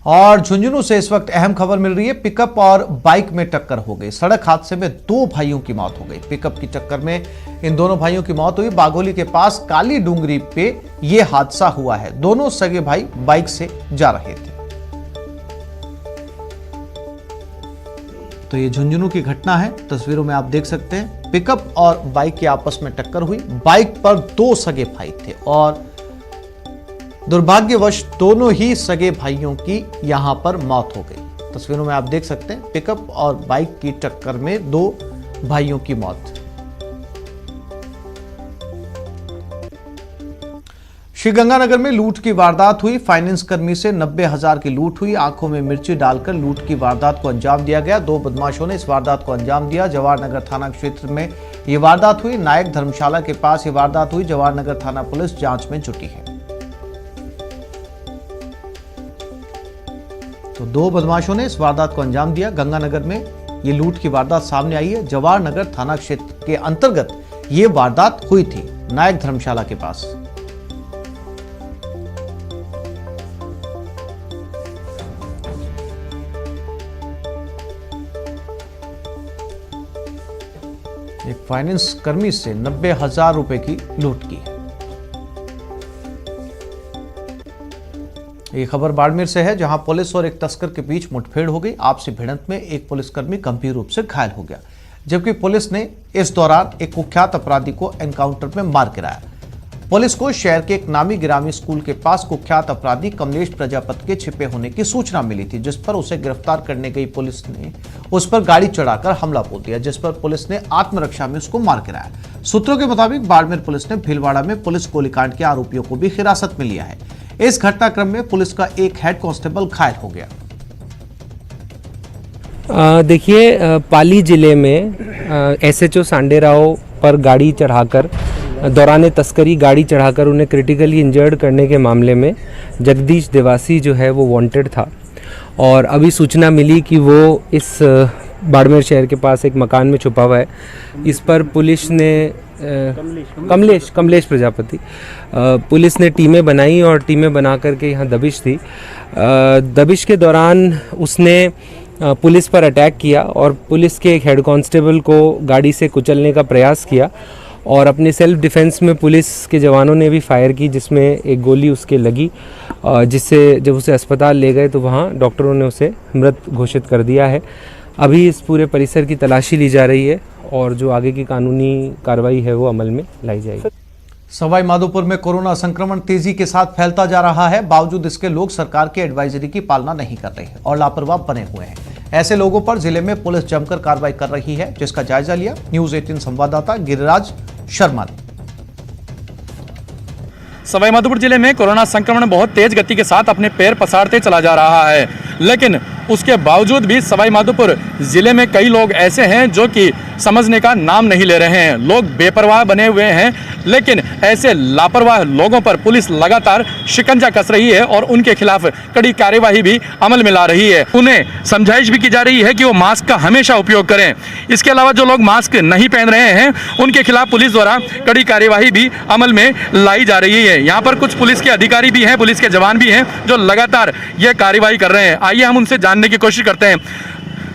और झुंझुनू से इस वक्त अहम खबर मिल रही है। पिकअप और बाइक में टक्कर हो गई। सड़क हादसे में 2 भाइयों की मौत हो गई। पिकअप की टक्कर में इन दोनों भाइयों की मौत हुई। बागोली के पास काली डूंगरी पे यह हादसा हुआ है। दोनों सगे भाई बाइक से जा रहे थे। तो ये झुंझुनू की घटना है। तस्वीरों में आप देख सकते हैं पिकअप और बाइक की आपस में टक्कर हुई। बाइक पर 2 सगे भाई थे और दुर्भाग्यवश दोनों ही सगे भाइयों की यहां पर मौत हो गई। तस्वीरों में आप देख सकते हैं पिकअप और बाइक की टक्कर में 2 भाइयों की मौत। श्रीगंगानगर में लूट की वारदात हुई। फाइनेंस कर्मी से 90,000 की लूट हुई। आंखों में मिर्ची डालकर लूट की वारदात को अंजाम दिया गया। 2 बदमाशों ने इस वारदात को अंजाम दिया। जवाहरनगर थाना क्षेत्र में यह वारदात हुई। नायक धर्मशाला के पास यह वारदात हुई। जवाहरनगर थाना पुलिस जांच में जुटी है। तो 2 बदमाशों ने इस वारदात को अंजाम दिया। गंगानगर में ये लूट की वारदात सामने आई है। जवाहरनगर थाना क्षेत्र के अंतर्गत ये वारदात हुई थी, नायक धर्मशाला के पास। एक फाइनेंस कर्मी से 90,000 रुपए की लूट की है। ये खबर बाड़मेर से है, जहां पुलिस और एक तस्कर के बीच मुठभेड़ हो गई। आपसी भिड़ंत में एक पुलिसकर्मी गंभीर रूप से घायल हो गया, जबकि पुलिस ने इस दौरान एक कुख्यात अपराधी को एनकाउंटर में मार गिराया। पुलिस को शहर के एक नामी गिरामी स्कूल के पास कुख्यात अपराधी कमलेश प्रजापति के छिपे होने की सूचना मिली थी, जिस पर उसे गिरफ्तार करने गई पुलिस ने उस पर गाड़ी चढ़ाकर हमला बोल दिया, जिस पर पुलिस ने आत्मरक्षा में उसको मार गिराया। सूत्रों के मुताबिक बाड़मेर पुलिस ने भीलवाड़ा में पुलिस गोलीकांड के आरोपियों को भी हिरासत में लिया है। इस घटनाक्रम में पुलिस का एक हेड कांस्टेबल घायल हो गया। देखिए, पाली जिले में एसएचओ सांडेराव पर गाड़ी चढ़ाकर दौरान तस्करी गाड़ी चढ़ाकर उन्हें क्रिटिकली इंजर्ड करने के मामले में जगदीश देवासी जो है वो वांटेड था। और अभी सूचना मिली कि वो इस बाड़मेर शहर के पास एक मकान में छुपा हुआ है। इस पर पुलिस ने कमलेश प्रजापति पुलिस ने टीमें बनाई और टीमें बना करके यहाँ दबिश थी। दबिश के दौरान उसने पुलिस पर अटैक किया और पुलिस के एक हेड कांस्टेबल को गाड़ी से कुचलने का प्रयास किया और अपने सेल्फ डिफेंस में पुलिस के जवानों ने भी फायर की, जिसमें एक गोली उसके लगी, जिससे जब उसे अस्पताल ले गए तो वहाँ डॉक्टरों ने उसे मृत घोषित कर दिया है। अभी इस पूरे परिसर की तलाशी ली जा रही है और जो आगे की कानूनी कार्रवाई है वो अमल में लाई जाएगी। सवाई माधोपुर में कोरोना संक्रमण तेजी के साथ फैलता जा रहा है। बावजूद इसके लोग सरकार की एडवाइजरी की पालना नहीं कर रहे हैं और लापरवाह बने हुए हैं। ऐसे लोगों पर जिले में पुलिस जमकर कार्रवाई कर रही है, जिसका जायजा लिया न्यूज 18 संवाददाता गिरिराज शर्मा ने। सवाई माधोपुर जिले में कोरोना संक्रमण बहुत तेज गति के साथ अपने पैर पसारते चला जा रहा है, लेकिन उसके बावजूद भी सवाई माधोपुर जिले में कई लोग ऐसे हैं जो कि समझने का नाम नहीं ले रहे हैं। लोग बेपरवाह बने हुए हैं, लेकिन ऐसे लापरवाह लोगों पर पुलिस लगातार शिकंजा कस रही है और उनके खिलाफ कड़ी कार्यवाही भी अमल में ला रही है। उन्हें समझाइश भी की जा रही है कि वो मास्क का हमेशा उपयोग करें। इसके अलावा जो लोग मास्क नहीं पहन रहे हैं उनके खिलाफ पुलिस द्वारा कड़ी कार्यवाही भी अमल में लाई जा रही है। यहाँ पर कुछ पुलिस के अधिकारी भी हैं, पुलिस के जवान भी हैं जो लगातार ये कार्यवाही कर रहे हैं। आइए हम उनसे जानने की कोशिश करते हैं।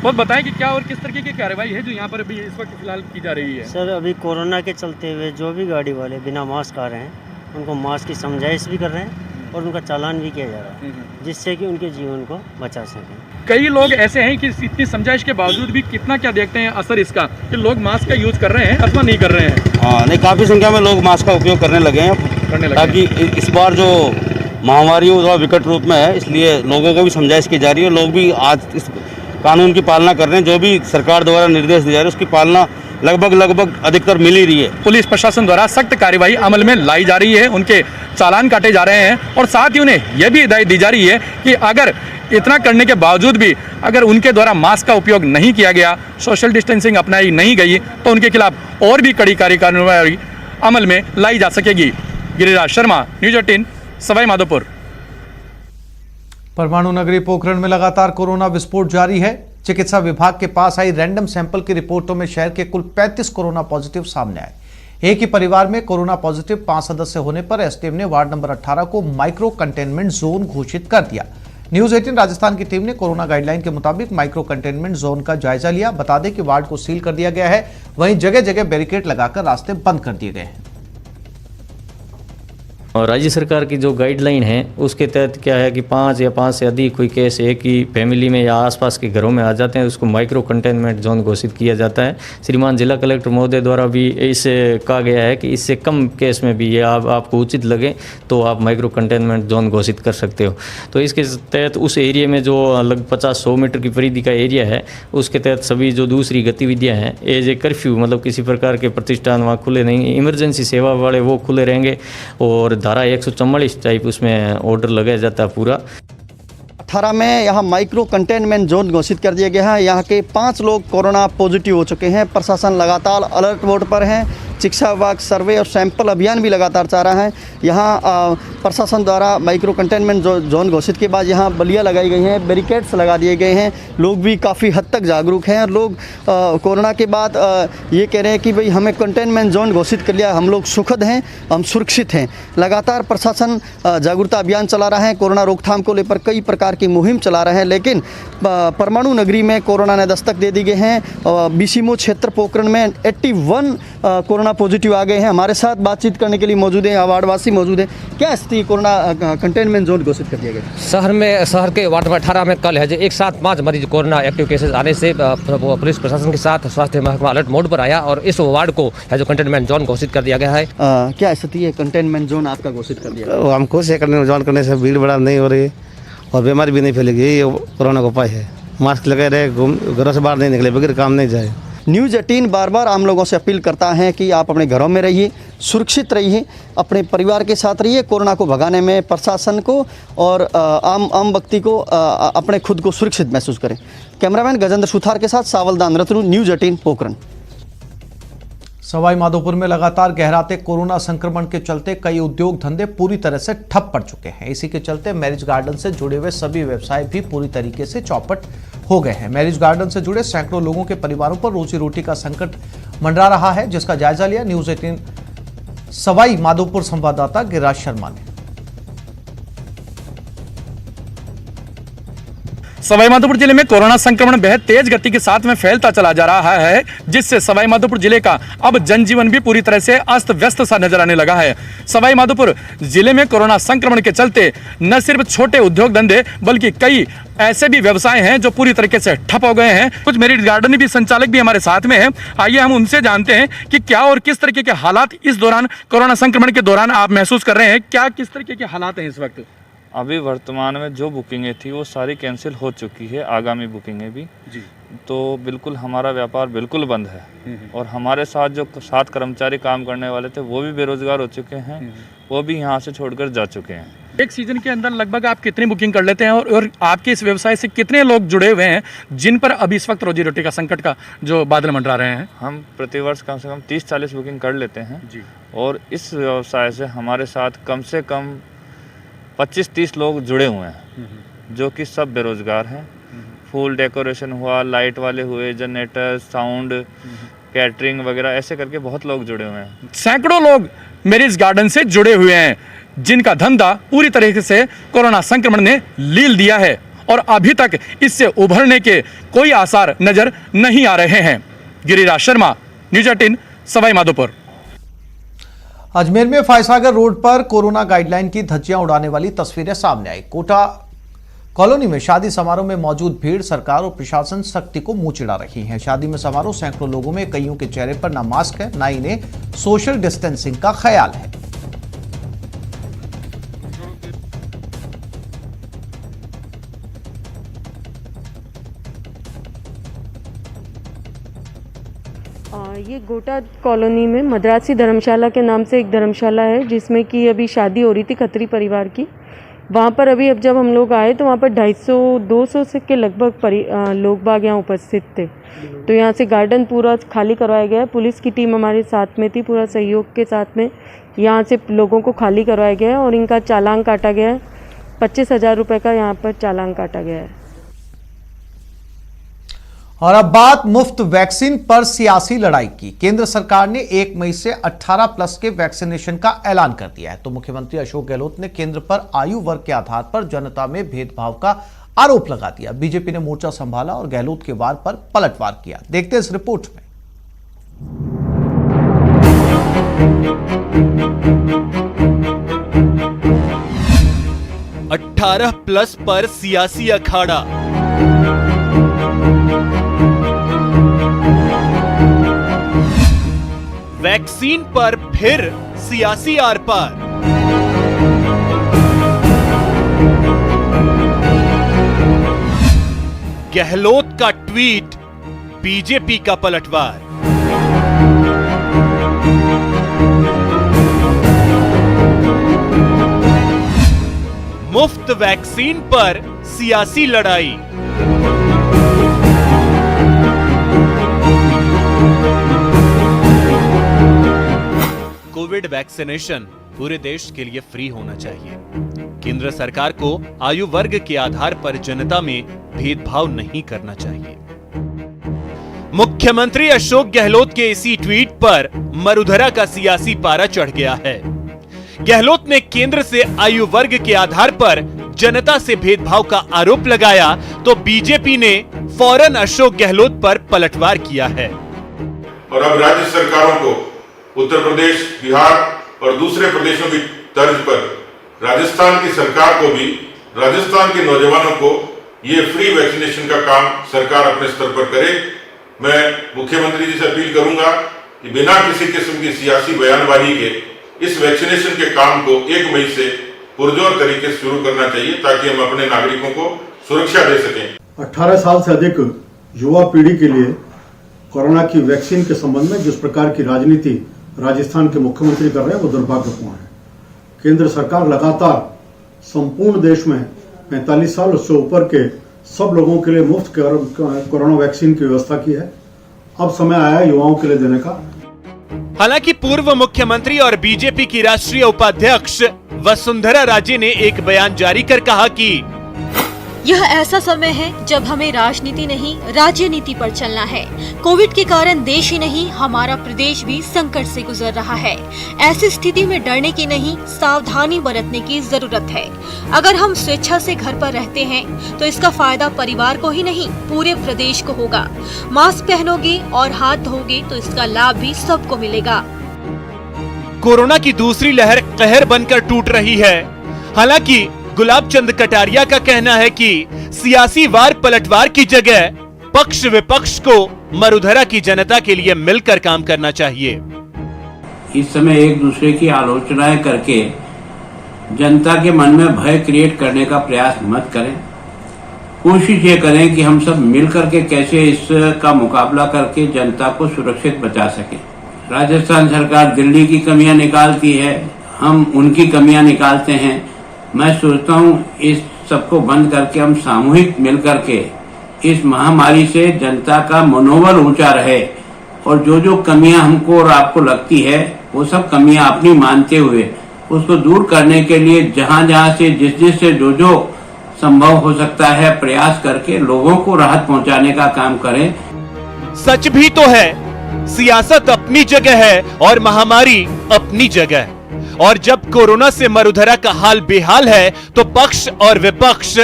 बहुत बताएं कि क्या और किस तरीके की कार्रवाई है जो यहाँ पर अभी इस वक्त फिलहाल की जा रही है। सर, अभी कोरोना के चलते हुए जो भी गाड़ी वाले बिना मास्क आ रहे हैं उनको मास्क की समझाइश भी कर रहे हैं और उनका चालान भी किया जा रहा है, जिससे कि उनके जीवन को बचा सकें। कई लोग ऐसे हैं कि इतनी समझाइश के बावजूद भी कितना क्या देखते हैं असर इसका कि लोग मास्क का यूज कर रहे हैं अथवा नहीं कर रहे हैं। हाँ, नहीं, काफ़ी संख्या में लोग मास्क का उपयोग करने लगे हैं, ताकि इस बार जो महामारी थोड़ा विकट रूप में है, इसलिए लोगों को भी समझाइश की जा रही है। लोग भी आज इस कानून की पालना कर रहे हैं। जो भी सरकार द्वारा निर्देश दिए जा रहे हैं उसकी पालना लगभग अधिकतर मिल ही रही है। पुलिस प्रशासन द्वारा सख्त कार्रवाई अमल में लाई जा रही है, उनके चालान काटे जा रहे हैं और साथ ही उन्हें यह भी हिदायत दी जा रही है कि अगर इतना करने के बावजूद भी अगर उनके द्वारा मास्क का उपयोग नहीं किया गया, सोशल डिस्टेंसिंग अपनाई नहीं गई, तो उनके खिलाफ और भी कड़ी कार्रवाई अमल में लाई जा सकेगी। गिरिराज शर्मा, न्यूज 18 सवाई माधोपुर। परमाणु नगरी पोखरण में लगातार कोरोना विस्फोट जारी है। चिकित्सा विभाग के पास आई रैंडम सैंपल की रिपोर्टों में शहर के कुल 35 कोरोना पॉजिटिव सामने आए। एक ही परिवार में कोरोना पॉजिटिव 5 सदस्य होने पर एसडीएम ने वार्ड नंबर 18 को माइक्रो कंटेनमेंट जोन घोषित कर दिया। न्यूज 18 राजस्थान की टीम ने कोरोना गाइडलाइन के मुताबिक माइक्रो कंटेनमेंट जोन का जायजा लिया। बता दें कि वार्ड को सील कर दिया गया है, वहीं जगह जगह बैरिकेड लगाकर रास्ते बंद कर दिए गए हैं। और राज्य सरकार की जो गाइडलाइन है उसके तहत क्या है कि 5 या 5 से अधिक कोई केस एक ही फैमिली में या आसपास के घरों में आ जाते हैं, उसको माइक्रो कंटेनमेंट जोन घोषित किया जाता है। श्रीमान जिला कलेक्टर महोदय द्वारा भी इसे कहा गया है कि इससे कम केस में भी ये आपको उचित लगे तो आप माइक्रो कंटेनमेंट जोन घोषित कर सकते हो। तो इसके तहत उस एरिया में जो लगभग 50-100 मीटर की परिधि का एरिया है उसके तहत सभी जो दूसरी गतिविधियाँ हैं एज ए कर्फ्यू, मतलब किसी प्रकार के प्रतिष्ठान वहाँ खुले नहीं, इमरजेंसी सेवा वाले वो खुले रहेंगे और धारा 144 टाइप उसमें ऑर्डर लगाया जाता है पूरा। 18 में यहाँ माइक्रो कंटेनमेंट जोन घोषित कर दिया गया है। यहाँ के 5 लोग कोरोना पॉजिटिव हो चुके हैं। प्रशासन लगातार अलर्ट मोड पर है। शिक्षा विभाग सर्वे और सैंपल अभियान भी लगातार चल रहा है। यहाँ प्रशासन द्वारा माइक्रो कंटेनमेंट जोन घोषित के बाद यहाँ बलियाँ लगाई गई हैं, बैरिकेड्स लगा दिए गए हैं। लोग भी काफ़ी हद तक जागरूक हैं और लोग कोरोना के बाद ये कह रहे हैं कि भाई हमें कंटेनमेंट जोन घोषित कर लिया, हम लोग सुखद हैं, हम सुरक्षित हैं। लगातार प्रशासन जागरूकता अभियान चला रहा है, कोरोना रोकथाम को लेकर कई प्रकार की मुहिम चला रहे हैं। लेकिन परमाणु नगरी में कोरोना ने दस्तक दे दी गई हैं। बीसीमो क्षेत्र पोखरण में 81 कोरोना पॉजिटिव आ गए हैं। हमारे साथ बातचीत करने के लिए मौजूद हैं वार्डवासी मौजूद हैं। क्या स्थिति, कोरोना कंटेनमेंट जोन घोषित कर दिया गया? शहर के वार्ड में 18 में कल है जो एक साथ 5 मरीज कोरोना एक्टिव केसेस आने से पुलिस प्रशासन के साथ स्वास्थ्य महकमा अलर्ट मोड पर आया और इस वार्ड को है जो कंटेनमेंट जोन घोषित कर दिया गया है। क्या स्थिति है, कंटेनमेंट जोन आपका घोषित कर दिया? हमको से जोन करने से भीड़ भाड़ नहीं हो रही और बीमारी भी नहीं फैलेगी, ये कोरोना का उपाय है। मास्क लगे रहे, घरों से बाहर नहीं निकले, बगैर काम नहीं जाए। न्यूज़ 18 बार बार आम लोगों से अपील करता है कि आप अपने घरों में रहिए, सुरक्षित रहिए, अपने परिवार के साथ रहिए। कोरोना को भगाने में प्रशासन को और आम व्यक्ति को अपने खुद को सुरक्षित महसूस करें। कैमरामैन गजेंद्र सुथार के साथ सावलदान रतनु, न्यूज़ 18 पोखरण। सवाई माधोपुर में लगातार गहराते कोरोना संक्रमण के चलते कई उद्योग धंधे पूरी तरह से ठप पड़ चुके हैं। इसी के चलते मैरिज गार्डन से जुड़े हुए सभी व्यवसाय भी पूरी तरीके से चौपट हो गए हैं। मैरिज गार्डन से जुड़े सैकड़ों लोगों के परिवारों पर रोजी रोटी का संकट मंडरा रहा है, जिसका जायजा लिया न्यूज 18 सवाई माधोपुर संवाददाता गिरिराज शर्मा ने। सवाई माधोपुर जिले में कोरोना संक्रमण बेहद तेज गति के साथ में फैलता चला जा रहा है, जिससे सवाई माधोपुर जिले का अब जनजीवन भी पूरी तरह से अस्त व्यस्त सा नजर आने लगा है। सवाई माधोपुर जिले में कोरोना संक्रमण के चलते न सिर्फ छोटे उद्योग धंधे बल्कि कई ऐसे भी व्यवसाय हैं जो पूरी तरीके से ठप हो गए हैं। कुछ मैरिज गार्डन भी संचालक भी हमारे साथ में हैं। आइए हम उनसे जानते हैं कि क्या और किस तरीके के हालात इस दौरान कोरोना संक्रमण के दौरान आप महसूस कर रहे हैं। क्या किस तरीके के हालात हैं इस वक्त? अभी वर्तमान में जो बुकिंगें थी वो सारी कैंसिल हो चुकी है, आगामी बुकिंगें भी जी। तो बिल्कुल हमारा व्यापार बिल्कुल बंद है और हमारे साथ जो 7 कर्मचारी काम करने वाले थे वो भी बेरोजगार हो चुके हैं, वो भी यहाँ से छोड़कर जा चुके हैं। एक सीजन के अंदर लगभग आप कितनी बुकिंग कर लेते हैं और आपके इस व्यवसाय से कितने लोग जुड़े हुए हैं जिन पर अभी इस वक्त रोजी रोटी का संकट का जो बादल मंडरा रहे हैं? हम प्रतिवर्ष कम से कम 30-40 बुकिंग कर लेते हैं जी। और इस व्यवसाय से हमारे साथ कम से कम 25-30 लोग जुड़े हुए हैं जो कि सब बेरोजगार हैं। फूल डेकोरेशन हुआ, लाइट वाले हुए, जनरेटर, साउंड, कैटरिंग वगैरह, ऐसे करके बहुत लोग जुड़े हुए हैं। सैकड़ों लोग मैरिज गार्डन से जुड़े हुए हैं जिनका धंधा पूरी तरीके से कोरोना संक्रमण ने लील दिया है और अभी तक इससे उभरने के कोई आसार नजर नहीं आ रहे हैं। गिरिराज शर्मा, न्यूज़ 18 सवाई माधोपुर। अजमेर में फायसागर रोड पर कोरोना गाइडलाइन की धज्जियां उड़ाने वाली तस्वीरें सामने आई। कोटा कॉलोनी में शादी समारोह में मौजूद भीड़ सरकार और प्रशासन सख्ती को मुंह चिढ़ा रही है। शादी में समारोह सैकड़ों लोगों में कईयों के चेहरे पर न मास्क है, न इन्हें सोशल डिस्टेंसिंग का ख्याल है। ये गोटा कॉलोनी में मद्रासी धर्मशाला के नाम से एक धर्मशाला है जिसमें कि अभी शादी हो रही थी खत्री परिवार की। वहाँ पर अभी अब जब हम लोग आए तो वहाँ पर 250-200 से के लगभग लोग बाग यहाँ उपस्थित थे। तो यहाँ से गार्डन पूरा खाली करवाया गया है। पुलिस की टीम हमारे साथ में थी, पूरा सहयोग के साथ में यहाँ से लोगों को खाली करवाया गया है और इनका चालान काटा गया है। 25,000 रुपये का यहाँ पर चालान काटा गया है। और अब बात मुफ्त वैक्सीन पर सियासी लड़ाई की। केंद्र सरकार ने 1 मई से 18 प्लस के वैक्सीनेशन का ऐलान कर दिया है, तो मुख्यमंत्री अशोक गहलोत ने केंद्र पर आयु वर्ग के आधार पर जनता में भेदभाव का आरोप लगा दिया। बीजेपी ने मोर्चा संभाला और गहलोत के वार पर पलटवार किया। देखते हैं इस रिपोर्ट में। 18 प्लस पर सियासी अखाड़ा। वैक्सीन पर फिर सियासी आर पार। गहलोत का ट्वीट, बीजेपी का पलटवार। मुफ्त वैक्सीन पर सियासी लड़ाई। कोविड वैक्सीनेशन पूरे देश के लिए फ्री होना चाहिए। केंद्र सरकार को आयु वर्ग के आधार पर जनता में भेदभाव नहीं करना चाहिए। मुख्यमंत्री अशोक गहलोत के इसी ट्वीट पर मरुधरा का सियासी पारा चढ़ गया है। गहलोत ने केंद्र से आयु वर्ग के आधार पर जनता से भेदभाव का आरोप लगाया, तो बीजेपी ने फौरन अशोक गहलोत पर पलटवार किया है। और अब राज्य सरकारों को उत्तर प्रदेश, बिहार और दूसरे प्रदेशों की तर्ज पर राजस्थान की सरकार को भी राजस्थान के नौजवानों को ये फ्री वैक्सीनेशन का काम सरकार अपने स्तर पर करे। मैं मुख्यमंत्री जी से अपील करूंगा कि बिना किसी किस्म की सियासी बयानबाजी के इस वैक्सीनेशन के काम को 1 मई से पुरजोर तरीके से शुरू करना चाहिए, ताकि हम अपने नागरिकों को सुरक्षा दे सकें। 18 साल से अधिक युवा पीढ़ी के लिए कोरोना की वैक्सीन के संबंध में जिस प्रकार की राजनीति राजस्थान के मुख्यमंत्री कर रहे हैं वो दुर्भाग्यपूर्ण है। केंद्र सरकार लगातार संपूर्ण देश में 45 साल उससे ऊपर के सब लोगों के लिए मुफ्त कोरोना वैक्सीन की व्यवस्था की है। अब समय आया है युवाओं के लिए देने का। हालांकि पूर्व मुख्यमंत्री और बीजेपी की राष्ट्रीय उपाध्यक्ष वसुंधरा राजे ने एक बयान जारी कर कहा कि यह ऐसा समय है जब हमें राजनीति नहीं, राज्य नीति पर चलना है। कोविड के कारण देश ही नहीं, हमारा प्रदेश भी संकट से गुजर रहा है। ऐसी स्थिति में डरने की नहीं, सावधानी बरतने की जरूरत है। अगर हम स्वेच्छा से घर पर रहते हैं तो इसका फायदा परिवार को ही नहीं, पूरे प्रदेश को होगा। मास्क पहनोगे और हाथ धोगे तो इसका लाभ भी सबको मिलेगा। कोरोना की दूसरी लहर कहर बनकर टूट रही है। हालांकि गुलाब चंद कटारिया का कहना है कि सियासी वार पलटवार की जगह पक्ष विपक्ष को मरुधरा की जनता के लिए मिलकर काम करना चाहिए। इस समय एक दूसरे की आलोचनाएं करके जनता के मन में भय क्रिएट करने का प्रयास मत करें। कोशिश ये करें कि हम सब मिलकर के कैसे इसका मुकाबला करके जनता को सुरक्षित बचा सकें। राजस्थान सरकार दिल्ली की कमियां निकालती है, हम उनकी कमियां निकालते हैं। मैं सोचता हूं इस सबको बंद करके हम सामूहिक मिलकर के इस महामारी से जनता का मनोबल ऊंचा रहे, और जो जो कमियां हमको और आपको लगती है वो सब कमियां अपनी मानते हुए उसको दूर करने के लिए जहां जहां से जिस से जो संभव हो सकता है प्रयास करके लोगों को राहत पहुंचाने का काम करें। सच भी तो है, सियासत अपनी जगह है और महामारी अपनी जगह। और जब कोरोना से मरुधरा का हाल बेहाल है तो पक्ष और विपक्ष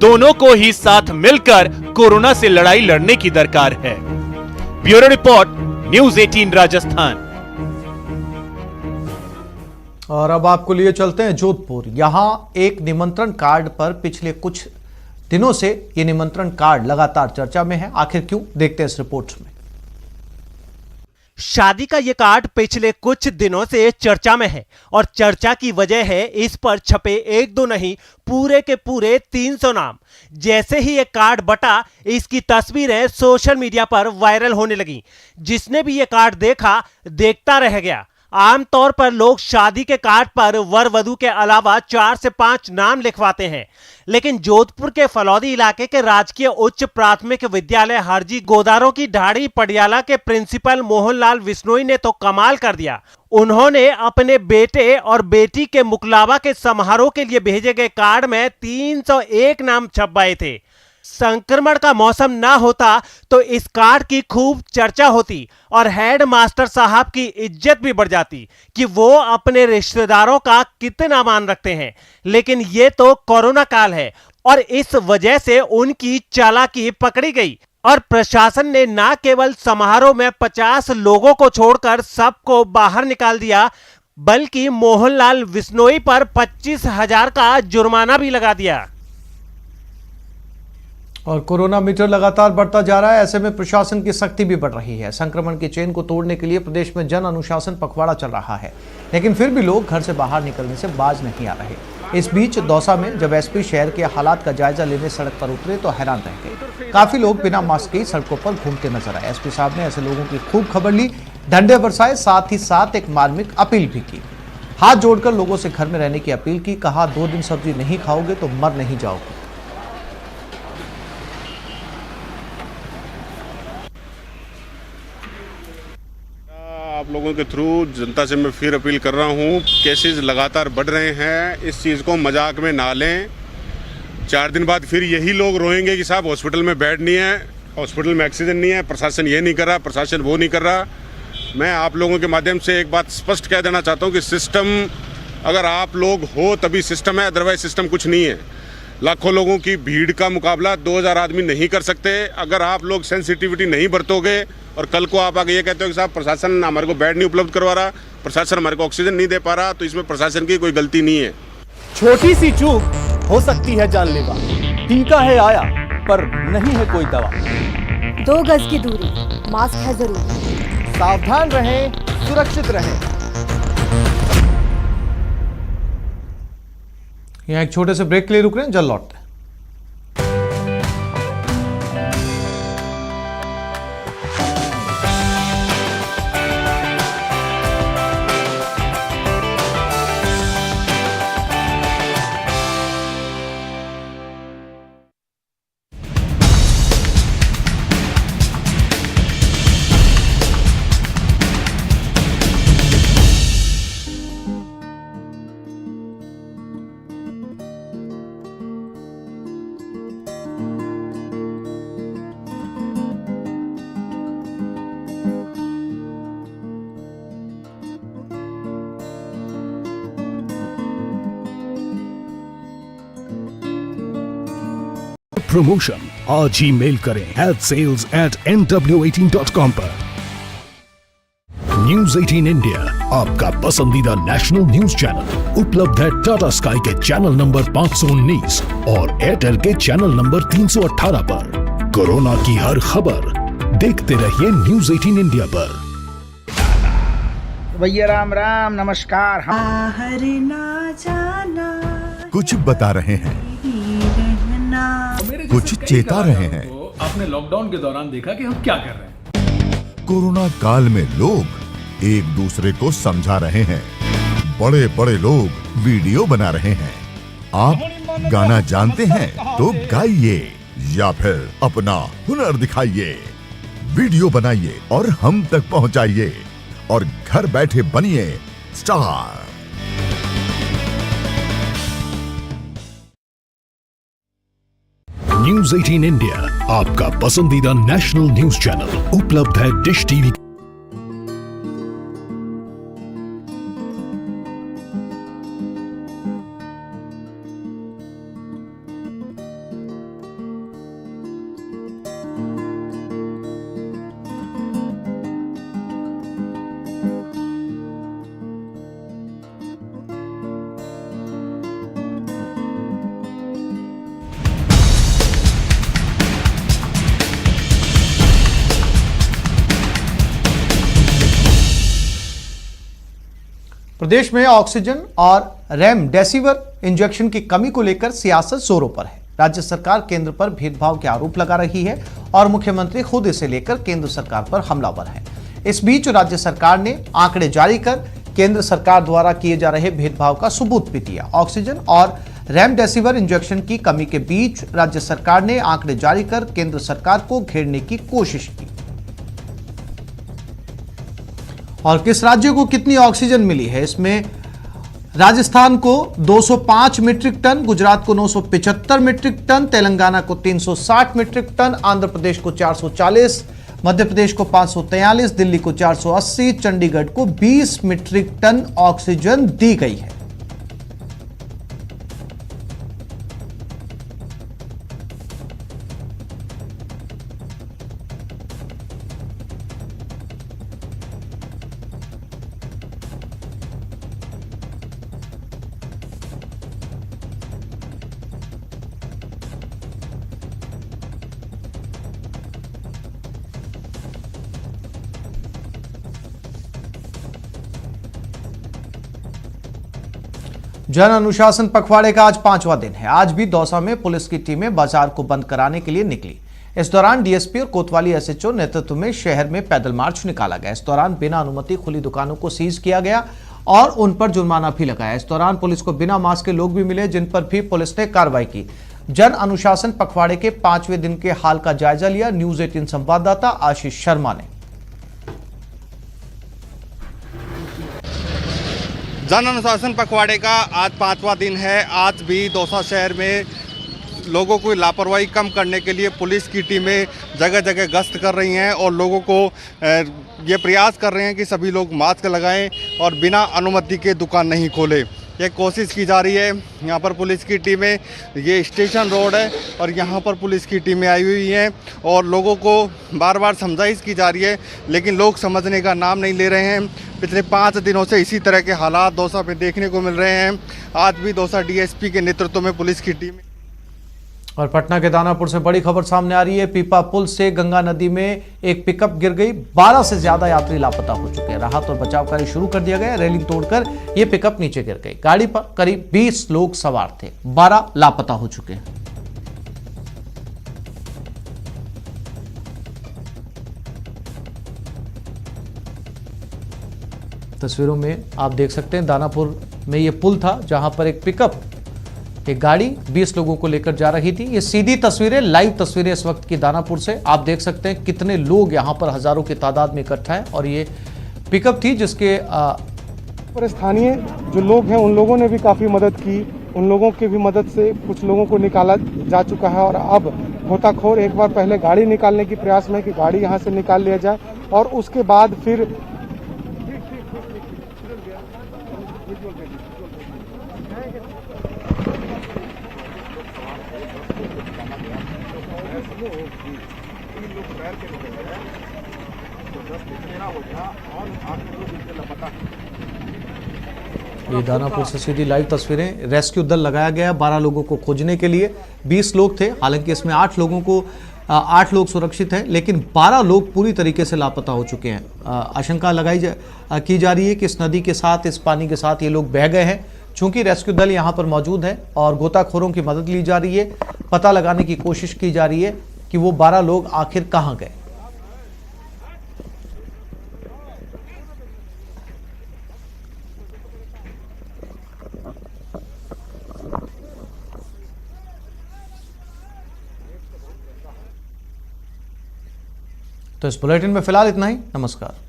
दोनों को ही साथ मिलकर कोरोना से लड़ाई लड़ने की दरकार है। Bureau report, news 18 Rajasthan. और अब आपको लिए चलते हैं जोधपुर। यहां एक निमंत्रण कार्ड पर पिछले कुछ दिनों से ये निमंत्रण कार्ड लगातार चर्चा में है। आखिर क्यों, देखते हैं इस रिपोर्ट में। शादी का ये कार्ड पिछले कुछ दिनों से चर्चा में है, और चर्चा की वजह है इस पर छपे 1-2 नहीं, पूरे के पूरे 300 नाम। जैसे ही ये कार्ड बटा, इसकी तस्वीरें सोशल मीडिया पर वायरल होने लगी। जिसने भी ये कार्ड देखा, देखता रह गया। आमतौर पर लोग शादी के कार्ड पर वर वधू के अलावा 4 से 5 नाम लिखवाते हैं, लेकिन जोधपुर के फलौदी इलाके के राजकीय उच्च प्राथमिक विद्यालय हरजी गोदारों की ढाड़ी पडियाला के प्रिंसिपल मोहनलाल विश्नोई ने तो कमाल कर दिया। उन्होंने अपने बेटे और बेटी के मुकलावा के समारोह के लिए भेजे गए कार्ड में 301 नाम छपवाए थे। संक्रमण का मौसम ना होता तो इस कार्ड की खूब चर्चा होती और हेड मास्टर साहब की इज्जत भी बढ़ जाती कि वो अपने रिश्तेदारों का कितना मान रखते हैं। लेकिन ये तो कोरोना काल है और इस वजह से उनकी चालाकी पकड़ी गई और प्रशासन ने न केवल समारोह में 50 लोगों को छोड़कर सबको बाहर निकाल दिया, बल्कि मोहनलाल विश्नोई पर 25,000 का जुर्माना भी लगा दिया। और कोरोना मीटर लगातार बढ़ता जा रहा है, ऐसे में प्रशासन की सख्ती भी बढ़ रही है। संक्रमण की चेन को तोड़ने के लिए प्रदेश में जन अनुशासन पखवाड़ा चल रहा है, लेकिन फिर भी लोग घर से बाहर निकलने से बाज नहीं आ रहे। इस बीच दौसा में जब एसपी शहर के हालात का जायजा लेने सड़क पर उतरे तो हैरान रह गए। काफी लोग बिना मास्क के सड़कों पर घूमते नजर आए। एसपी साहब ने ऐसे लोगों की खूब खबर ली, डंडे बरसाए, साथ ही साथ एक मार्मिक अपील भी की। हाथ जोड़कर लोगों से घर में रहने की अपील की। कहा 2 दिन सब्जी नहीं खाओगे तो मर नहीं जाओगे। आप लोगों के थ्रू जनता से मैं फिर अपील कर रहा हूं, केसेस लगातार बढ़ रहे हैं, इस चीज़ को मजाक में ना लें। 4 दिन बाद फिर यही लोग रोएंगे कि साहब हॉस्पिटल में बेड नहीं है, हॉस्पिटल में ऑक्सीजन नहीं है, प्रशासन ये नहीं कर रहा, प्रशासन वो नहीं कर रहा। मैं आप लोगों के माध्यम से एक बात स्पष्ट कह देना चाहता हूँ कि सिस्टम अगर आप लोग हो तभी सिस्टम है, अदरवाइज सिस्टम कुछ नहीं है। लाखों लोगों की भीड़ का मुकाबला 2000 आदमी नहीं कर सकते। अगर आप लोग सेंसिटिविटी नहीं बरतोगे और कल को आप आगे ये कहते हो कि साहब प्रशासन हमारे को बेड नहीं उपलब्ध करवा रहा, प्रशासन हमारे को ऑक्सीजन नहीं दे पा रहा, तो इसमें प्रशासन की कोई गलती नहीं है। छोटी सी चूक हो सकती है जानलेवा। टीका है आया पर नहीं है कोई दवा। 2 गज की दूरी, मास्क है जरूरी। सावधान रहें, सुरक्षित रहें। यहाँ एक छोटे से ब्रेक के लिए रुक रहे हैं, जल्द लौटते हैं। प्रमोशन आज ही मेल करें sales@nw18.com पर। न्यूज 18 इंडिया आपका पसंदीदा नेशनल न्यूज चैनल उपलब्ध है टाटा स्काई के चैनल नंबर 519 और एयरटेल के चैनल नंबर 318 पर। कोरोना की हर खबर देखते रहिए न्यूज 18 इंडिया पर। भैया राम राम, नमस्कार। बाहर ना जाना, कुछ बता रहे हैं, कुछ चेता रहे हैं। आपने लॉकडाउन के दौरान देखा कि हम क्या कर रहे हैं। कोरोना काल में लोग एक दूसरे को समझा रहे हैं, बड़े बड़े लोग वीडियो बना रहे हैं। आप गाना जानते हैं तो गाइए या फिर अपना हुनर दिखाइए, वीडियो बनाइए और हम तक पहुंचाइए और घर बैठे बनिए स्टार। न्यूज 18 इंडिया आपका पसंदीदा नेशनल न्यूज चैनल उपलब्ध है डिश टीवी। प्रदेश में ऑक्सीजन और रेमडेसिविर इंजेक्शन की कमी को लेकर सियासत जोरों पर है। राज्य सरकार केंद्र पर भेदभाव के आरोप लगा रही है और मुख्यमंत्री खुद इसे लेकर केंद्र सरकार पर हमलावर है। इस बीच राज्य सरकार ने आंकड़े जारी कर केंद्र सरकार द्वारा किए जा रहे भेदभाव का सबूत भी दिया। ऑक्सीजन और रेमडेसिविर इंजेक्शन की कमी के बीच राज्य सरकार ने आंकड़े जारी कर केंद्र सरकार को घेरने की कोशिश की। और किस राज्य को कितनी ऑक्सीजन मिली है, इसमें राजस्थान को 205 मीट्रिक टन, गुजरात को 975 मीट्रिक टन, तेलंगाना को 360 मीट्रिक टन, आंध्र प्रदेश को 440, मध्य प्रदेश को 543, दिल्ली को 480, चंडीगढ़ को 20 मीट्रिक टन ऑक्सीजन दी गई है। जन अनुशासन पखवाड़े का आज 5वां दिन है। आज भी दौसा में पुलिस की टीमें बाजार को बंद कराने के लिए निकली। इस दौरान डीएसपी और कोतवाली एसएचओ नेतृत्व में शहर में पैदल मार्च निकाला गया। इस दौरान बिना अनुमति खुली दुकानों को सीज किया गया और उन पर जुर्माना भी लगाया। इस दौरान पुलिस को बिना मास्क के लोग भी मिले, जिन पर भी पुलिस ने कार्रवाई की। जन अनुशासन पखवाड़े के 5वें दिन के हाल का जायजा लिया न्यूज 18 संवाददाता आशीष शर्मा ने। जन अनुशासन पखवाड़े का आज 5वां दिन है। आज भी दौसा शहर में लोगों को लापरवाही कम करने के लिए पुलिस की टीमें जगह जगह गश्त कर रही हैं और लोगों को ये प्रयास कर रहे हैं कि सभी लोग मास्क लगाएं और बिना अनुमति के दुकान नहीं खोलें। ये कोशिश की जा रही है। यहाँ पर पुलिस की टीमें, ये स्टेशन रोड है और यहाँ पर पुलिस की टीमें आई हुई हैं और लोगों को बार बार समझाइश की जा रही है, लेकिन लोग समझने का नाम नहीं ले रहे हैं। पिछले 5 दिनों से इसी तरह के हालात दौसा में देखने को मिल रहे हैं। आज भी दौसा डीएसपी के नेतृत्व में पुलिस की टीम। और पटना के दानापुर से बड़ी खबर सामने आ रही है। पीपा पुल से गंगा नदी में एक पिकअप गिर गई। 12 से ज्यादा यात्री लापता हो चुके हैं। राहत और बचाव कार्य शुरू कर दिया गया। रेलिंग तोड़कर यह पिकअप नीचे गिर गई। गाड़ी पर करीब 20 लोग सवार थे। 12 लापता हो चुके हैं। तस्वीरों में आप देख सकते हैं दानापुर में यह पुल था जहां पर एक पिकअप, एक गाड़ी 20 लोगों को लेकर जा रही थी। ये सीधी तस्वीरें, लाइव तस्वीरें इस वक्त की दानापुर से। आप देख सकते हैं कितने लोग यहां पर हजारों की तादाद में इकट्ठा है और ये पिकअप थी जिसके पर स्थानीय जो लोग हैं उन लोगों ने भी काफ़ी मदद की। उन लोगों की भी मदद से कुछ लोगों को निकाला जा चुका है और अब गोताखोर एक बार पहले गाड़ी निकालने की प्रयास में कि गाड़ी यहाँ से निकाल लिया जाए और उसके बाद फिर ये दानापुर से सीधी लाइव तस्वीरें। रेस्क्यू दल लगाया गया 12 लोगों को खोजने के लिए। 20 लोग थे, हालांकि इसमें 8 लोग सुरक्षित हैं, लेकिन 12 लोग पूरी तरीके से लापता हो चुके हैं। आशंका की जा रही है कि इस नदी के साथ, इस पानी के साथ ये लोग बह गए हैं। चूंकि रेस्क्यू दल यहाँ पर मौजूद है और गोताखोरों की मदद ली जा रही है, पता लगाने की कोशिश की जा रही है कि वो 12 लोग आखिर कहाँ गए। तो इस बुलेटिन में फिलहाल इतना ही। नमस्कार।